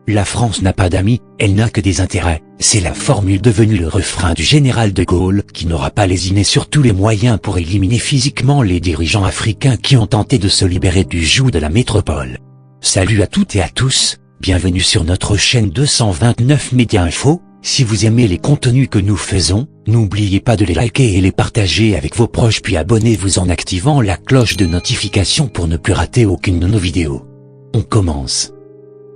La France n'a pas d'amis, elle n'a que des intérêts. C'est la formule devenue le refrain du général de Gaulle, qui n'aura pas lésiné sur tous les moyens pour éliminer physiquement les dirigeants africains qui ont tenté de se libérer du joug de la métropole. Salut à toutes et à tous, bienvenue sur notre chaîne 229 Média Info. Si vous aimez les contenus que nous faisons, n'oubliez pas de les liker et les partager avec vos proches, puis abonnez-vous en activant la cloche de notification pour ne plus rater aucune de nos vidéos. On commence.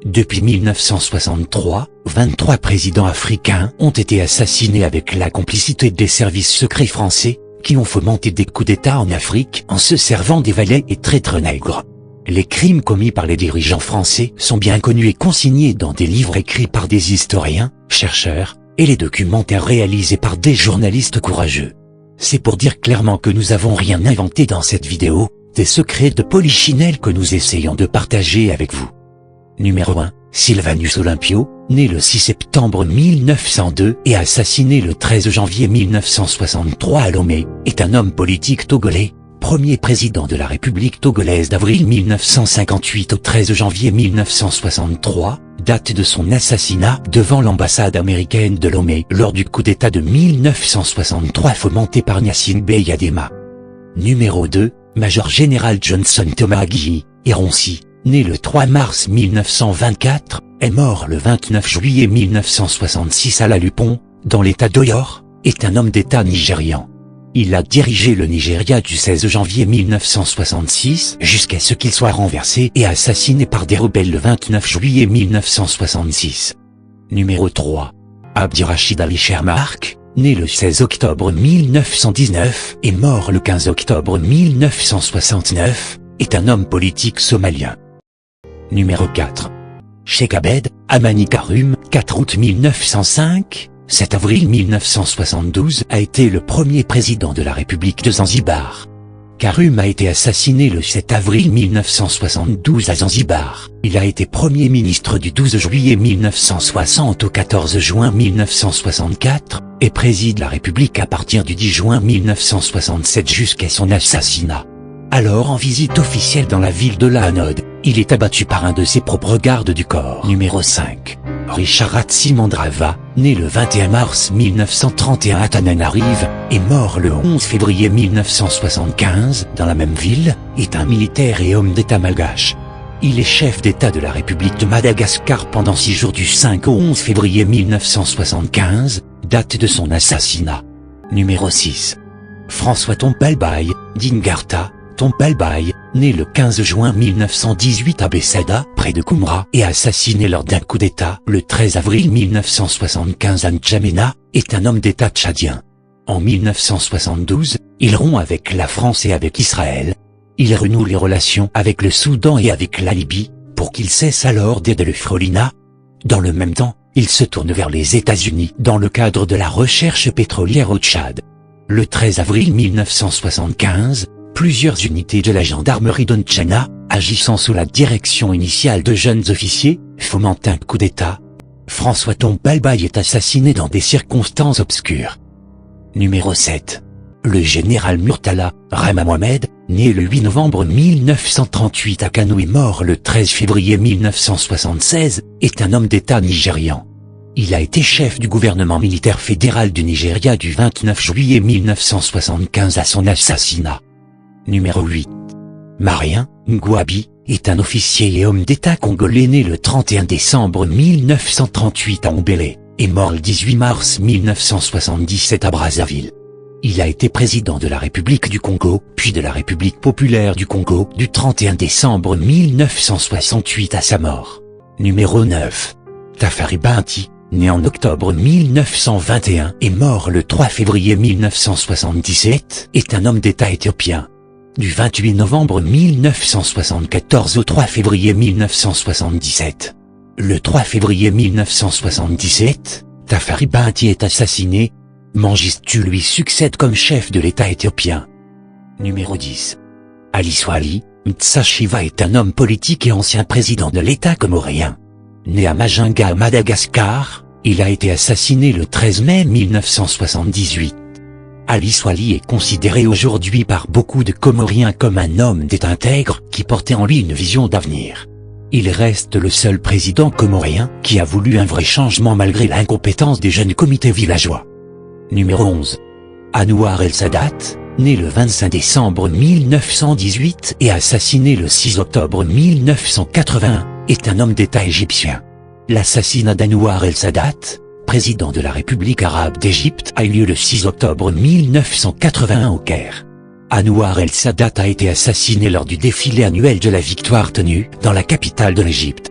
Depuis 1963, 23 présidents africains ont été assassinés avec la complicité des services secrets français, qui ont fomenté des coups d'État en Afrique en se servant des valets et traîtres nègres. Les crimes commis par les dirigeants français sont bien connus et consignés dans des livres écrits par des historiens, chercheurs, et les documentaires réalisés par des journalistes courageux. C'est pour dire clairement que nous avons rien inventé dans cette vidéo, des secrets de polichinelle que nous essayons de partager avec vous. Numéro 1. Sylvanus Olympio, né le 6 septembre 1902 et assassiné le 13 janvier 1963 à Lomé, est un homme politique togolais, premier président de la République togolaise d'avril 1958 au 13 janvier 1963, date de son assassinat devant l'ambassade américaine de Lomé lors du coup d'État de 1963 fomenté par Gnassingbé Bey Adema. Numéro 2. Major général Johnson Thomas Aguiyi, Ironsi, né le 3 mars 1924, est mort le 29 juillet 1966 à La Lupon, dans l'état d'Oyo, est un homme d'État nigérian. Il a dirigé le Nigeria du 16 janvier 1966 jusqu'à ce qu'il soit renversé et assassiné par des rebelles le 29 juillet 1966. Numéro 3. Abdirachid Ali Shermarke, né le 16 octobre 1919 et mort le 15 octobre 1969, est un homme politique somalien. Numéro 4. Cheikh Abed Amani Karum, 4 août 1905, 7 avril 1972 a été le premier président de la République de Zanzibar. Karum a été assassiné le 7 avril 1972 à Zanzibar. Il a été Premier ministre du 12 juillet 1960 au 14 juin 1964, et préside la République à partir du 10 juin 1967 jusqu'à son assassinat. Alors en visite officielle dans la ville de Lahanod, il est abattu par un de ses propres gardes du corps. Numéro 5. Richard Ratsimandrava, né le 21 mars 1931 à Tananarive, et mort le 11 février 1975 dans la même ville, est un militaire et homme d'État malgache. Il est chef d'État de la République de Madagascar pendant 6 jours du 5 au 11 février 1975, date de son assassinat. Numéro 6. François Tompalbaye, d'Ingarta, Tompalbaye, né le 15 juin 1918 à Bessada, près de Koumra, et assassiné lors d'un coup d'État le 13 avril 1975 à N'Djamena, est un homme d'État tchadien. En 1972, il rompt avec la France et avec Israël. Il renoue les relations avec le Soudan et avec la Libye, pour qu'il cesse alors d'aider le Frolina. Dans le même temps, il se tourne vers les États-Unis dans le cadre de la recherche pétrolière au Tchad. Le 13 avril 1975, plusieurs unités de la gendarmerie de N'Tchana, agissant sous la direction initiale de jeunes officiers, fomentent un coup d'État. François Tompalbaye est assassiné dans des circonstances obscures. Numéro 7. Le général Murtala Rama Mohamed, né le 8 novembre 1938 à Kano et mort le 13 février 1976, est un homme d'État nigérian. Il a été chef du gouvernement militaire fédéral du Nigeria du 29 juillet 1975 à son assassinat. Numéro 8. Marien Ngouabi est un officier et homme d'État congolais né le 31 décembre 1938 à Ombélé, et mort le 18 mars 1977 à Brazzaville. Il a été président de la République du Congo, puis de la République populaire du Congo du 31 décembre 1968 à sa mort. Numéro 9. Tafari Binti, né en octobre 1921 et mort le 3 février 1977, est un homme d'État éthiopien. Du 28 novembre 1974 au 3 février 1977. Le 3 février 1977, Tafari Binti est assassiné. Mengistu lui succède comme chef de l'État éthiopien. Numéro 10. Ali Swali Mtsashiva est un homme politique et ancien président de l'État comorien. Né à Majinga à Madagascar, il a été assassiné le 13 mai 1978. Ali Swali est considéré aujourd'hui par beaucoup de Comoriens comme un homme d'État intègre qui portait en lui une vision d'avenir. Il reste le seul président comorien qui a voulu un vrai changement malgré l'incompétence des jeunes comités villageois. Numéro 11. Anouar El Sadat, né le 25 décembre 1918 et assassiné le 6 octobre 1981, est un homme d'État égyptien. L'assassinat d'Anouar El Sadat, président de la République arabe d'Égypte, a eu lieu le 6 octobre 1981 au Caire. Anouar El Sadat a été assassiné lors du défilé annuel de la victoire tenu dans la capitale de l'Égypte.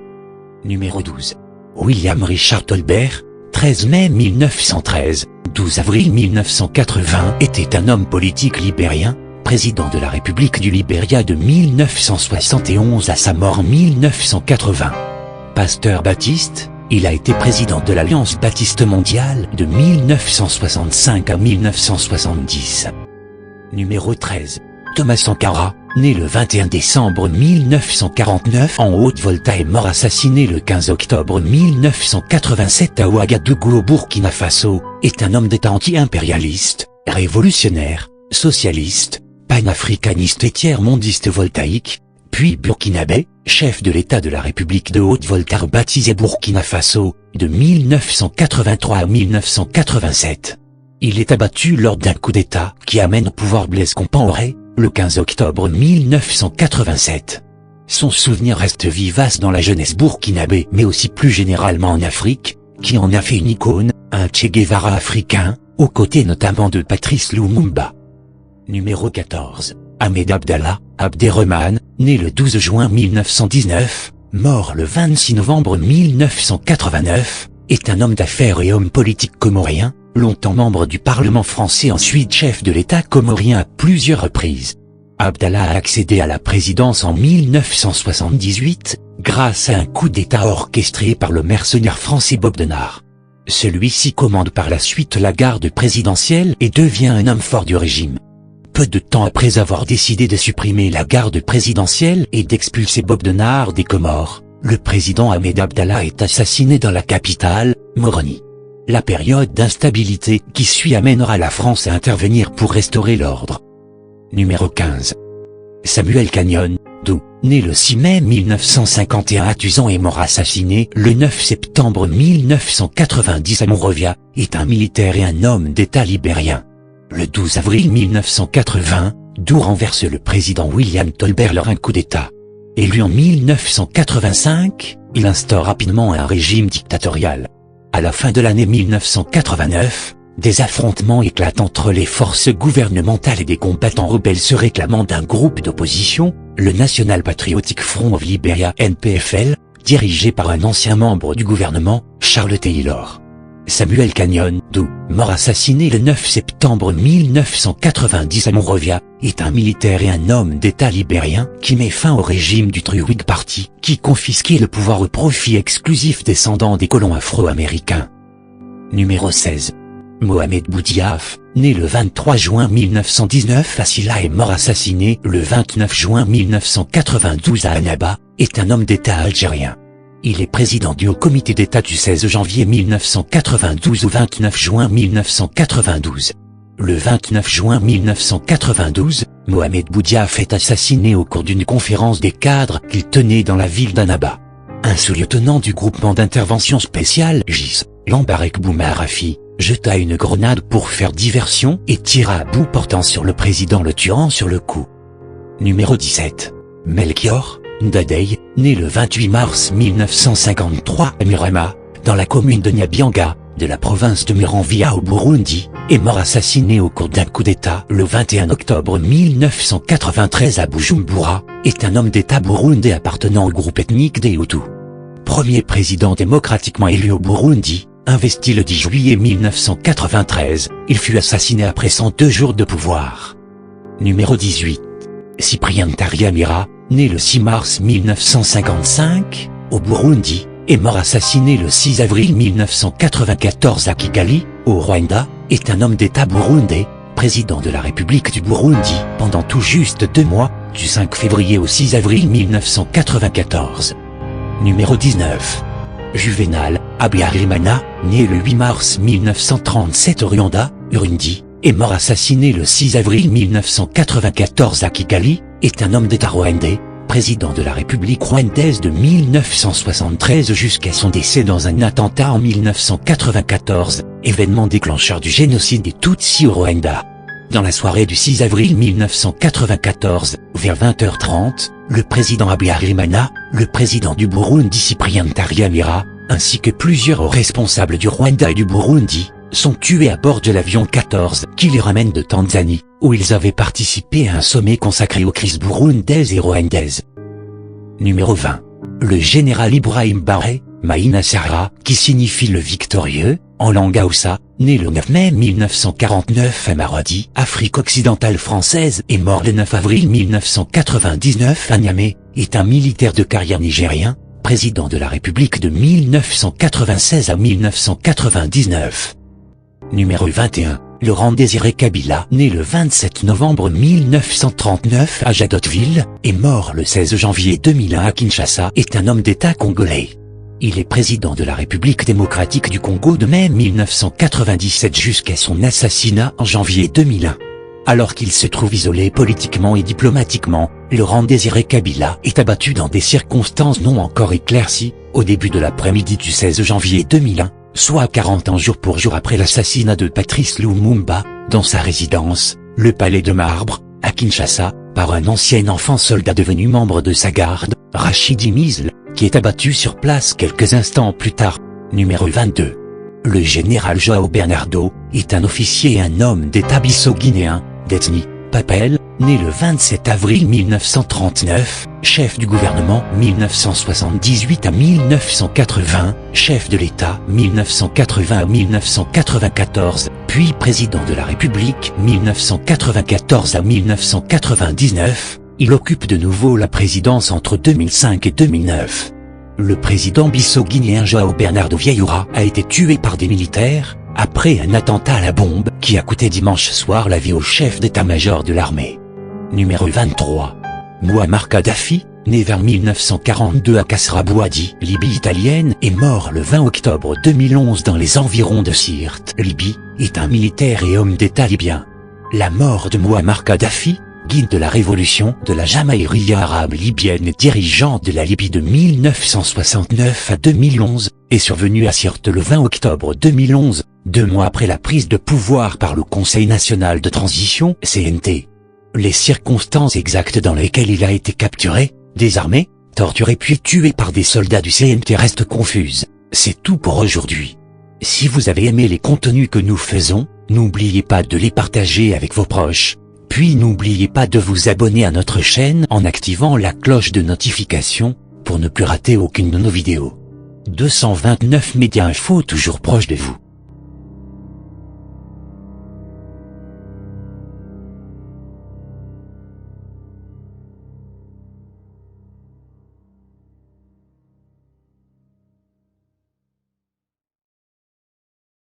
Numéro 12. William Richard Tolbert, 13 mai 1913, 12 avril 1980, était un homme politique libérien, président de la République du Libéria de 1971 à sa mort en 1980. Pasteur baptiste, il a été président de l'Alliance baptiste mondiale de 1965 à 1970. Numéro 13. Thomas Sankara, né le 21 décembre 1949 en Haute-Volta et mort assassiné le 15 octobre 1987 à Ouagadougou au Burkina Faso, est un homme d'État anti-impérialiste, révolutionnaire, socialiste, panafricaniste et tiers-mondiste voltaïque, puis burkinabé, chef de l'État de la République de Haute-Volta baptisé Burkina Faso, de 1983 à 1987. Il est abattu lors d'un coup d'État qui amène au pouvoir Blaise Compaoré, le 15 octobre 1987. Son souvenir reste vivace dans la jeunesse burkinabé mais aussi plus généralement en Afrique, qui en a fait une icône, un Che Guevara africain, aux côtés notamment de Patrice Lumumba. Numéro 14. Ahmed Abdallah Abderrahmane, né le 12 juin 1919, mort le 26 novembre 1989, est un homme d'affaires et homme politique comorien, longtemps membre du Parlement français ensuite chef de l'État comorien à plusieurs reprises. Abdallah a accédé à la présidence en 1978, grâce à un coup d'État orchestré par le mercenaire français Bob Denard. Celui-ci commande par la suite la garde présidentielle et devient un homme fort du régime. Peu de temps après avoir décidé de supprimer la garde présidentielle et d'expulser Bob Denard des Comores, le président Ahmed Abdallah est assassiné dans la capitale, Moroni. La période d'instabilité qui suit amènera la France à intervenir pour restaurer l'ordre. Numéro 15. Samuel Canyon, né le 6 mai 1951 à Tuzan et mort assassiné le 9 septembre 1990 à Monrovia, est un militaire et un homme d'État libérien. Le 12 avril 1980, Doux renverse le président William Tolbert lors d'un coup d'État. Élu en 1985, il instaure rapidement un régime dictatorial. À la fin de l'année 1989, des affrontements éclatent entre les forces gouvernementales et des combattants rebelles se réclamant d'un groupe d'opposition, le National Patriotic Front of Liberia (NPFL), dirigé par un ancien membre du gouvernement, Charles Taylor. Samuel Canyon, mort assassiné le 9 septembre 1990 à Monrovia, est un militaire et un homme d'État libérien qui met fin au régime du True Whig Party, qui confisquait le pouvoir au profit exclusif descendants des colons afro-américains. Numéro 16. Mohamed Boudiaf, né le 23 juin 1919 à Silla et mort assassiné le 29 juin 1992 à Annaba, est un homme d'État algérien. Il est président du Haut Comité d'État du 16 janvier 1992 au 29 juin 1992. Le 29 juin 1992, Mohamed Boudiaf est assassiné au cours d'une conférence des cadres qu'il tenait dans la ville d'Annaba. Un sous-lieutenant du groupement d'intervention spéciale GIS, Lambarek Boumarafi, jeta une grenade pour faire diversion et tira à bout portant sur le président le tuant sur le coup. Numéro 17. Melchior Ndadaye, né le 28 mars 1953 à Murama, dans la commune de Nyabyanga, de la province de Muramvya au Burundi, est mort assassiné au cours d'un coup d'État le 21 octobre 1993 à Bujumbura, est un homme d'État burundais appartenant au groupe ethnique des Hutus. Premier président démocratiquement élu au Burundi, investi le 10 juillet 1993, il fut assassiné après 102 jours de pouvoir. Numéro 18. Cyprien Taryamira, né le 6 mars 1955, au Burundi, est mort assassiné le 6 avril 1994 à Kigali, au Rwanda, est un homme d'État burundais, président de la République du Burundi pendant tout juste 2 mois, du 5 février au 6 avril 1994. Numéro 19. Juvenal Habyarimana, né le 8 mars 1937 au Rwanda, Urundi, est mort assassiné le 6 avril 1994 à Kigali, est un homme d'État rwandais, président de la République rwandaise de 1973 jusqu'à son décès dans un attentat en 1994, événement déclencheur du génocide des Tutsis au Rwanda. Dans la soirée du 6 avril 1994, vers 20h30, le président Habyarimana, le président du Burundi Cyprien Ntaryamira, ainsi que plusieurs hauts responsables du Rwanda et du Burundi, sont tués à bord de l'avion 14 qui les ramène de Tanzanie, où ils avaient participé à un sommet consacré aux crises burundaises et rwandaises. Numéro 20. Le général Ibrahim Baré, Maïna Sarra, qui signifie le victorieux, en langue Hausa, né le 9 mai 1949 à Maradi, Afrique occidentale française et mort le 9 avril 1999 à Niamey, est un militaire de carrière nigérien, président de la République de 1996 à 1999. Numéro 21. Laurent Désiré Kabila, né le 27 novembre 1939 à Jadotville, et mort le 16 janvier 2001 à Kinshasa, est un homme d'État congolais. Il est président de la République démocratique du Congo de mai 1997 jusqu'à son assassinat en janvier 2001. Alors qu'il se trouve isolé politiquement et diplomatiquement, Laurent Désiré Kabila est abattu dans des circonstances non encore éclaircies, au début de l'après-midi du 16 janvier 2001, soit 40 ans jour pour jour après l'assassinat de Patrice Lumumba, dans sa résidence, le Palais de Marbre, à Kinshasa, par un ancien enfant soldat devenu membre de sa garde, Rachidi Mizl, qui est abattu sur place quelques instants plus tard. Numéro 22. Le général João Bernardo, est un officier et un homme d'État bisso-guinéen, d'ethnie Papel, né le 27 avril 1939, chef du gouvernement 1978 à 1980, chef de l'État 1980 à 1994, puis président de la République 1994 à 1999, il occupe de nouveau la présidence entre 2005 et 2009. Le président bisso-guinéen João Bernardo Vieira a été tué par des militaires, après un attentat à la bombe qui a coûté dimanche soir la vie au chef d'état-major de l'armée. Numéro 23. Mouammar Kadhafi, né vers 1942 à Kasrabouadi, Libye italienne, et mort le 20 octobre 2011 dans les environs de Sirte, Libye, est un militaire et homme d'État libyen. La mort de Mouammar Kadhafi, guide de la révolution de la Jamaïria arabe libyenne et dirigeant de la Libye de 1969 à 2011, est survenue à Sirte le 20 octobre 2011, 2 mois après la prise de pouvoir par le Conseil national de transition, CNT. Les circonstances exactes dans lesquelles il a été capturé, désarmé, torturé puis tué par des soldats du CNT restent confuses. C'est tout pour aujourd'hui. Si vous avez aimé les contenus que nous faisons, n'oubliez pas de les partager avec vos proches. Puis n'oubliez pas de vous abonner à notre chaîne en activant la cloche de notification, pour ne plus rater aucune de nos vidéos. 229 Média Info toujours proche de vous.